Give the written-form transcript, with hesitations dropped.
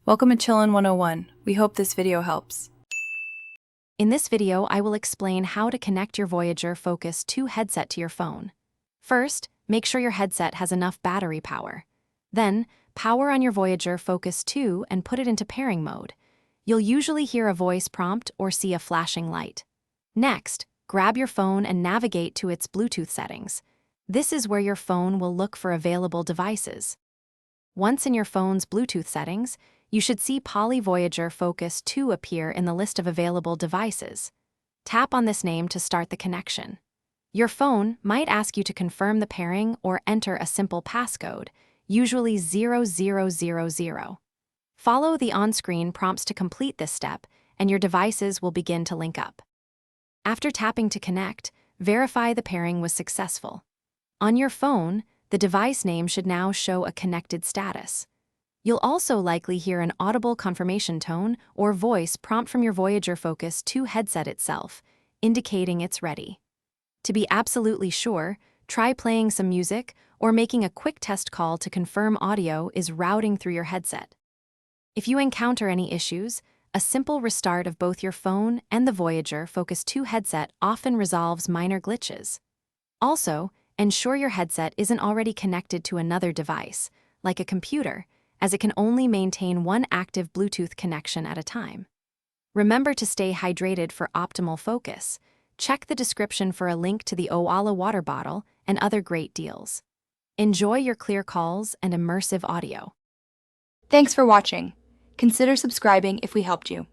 Welcome to Chillin' 101. We hope this video helps. In this video, I will explain how to connect your Voyager Focus 2 headset to your phone. First, make sure your headset has enough battery power. Then, power on your Voyager Focus 2 and put it into pairing mode. You'll usually hear a voice prompt or see a flashing light. Next, grab your phone and navigate to its Bluetooth settings. This is where your phone will look for available devices. Once in your phone's Bluetooth settings, you should see Poly Voyager Focus 2 appear in the list of available devices. Tap on this name to start the connection. Your phone might ask you to confirm the pairing or enter a simple passcode, usually 0000. Follow the on-screen prompts to complete this step, and your devices will begin to link up. After tapping to connect, verify the pairing was successful. On your phone, the device name should now show a connected status. You'll also likely hear an audible confirmation tone or voice prompt from your Voyager Focus 2 headset itself, indicating it's ready. To be absolutely sure, try playing some music or making a quick test call to confirm audio is routing through your headset. If you encounter any issues, a simple restart of both your phone and the Voyager Focus 2 headset often resolves minor glitches. Also, ensure your headset isn't already connected to another device, like a computer, as it can only maintain one active Bluetooth connection at a time. Remember to stay hydrated for optimal focus. Check the description for a link to the Owala water bottle and other great deals. Enjoy your clear calls and immersive audio. Thanks for watching. Consider subscribing if we helped you.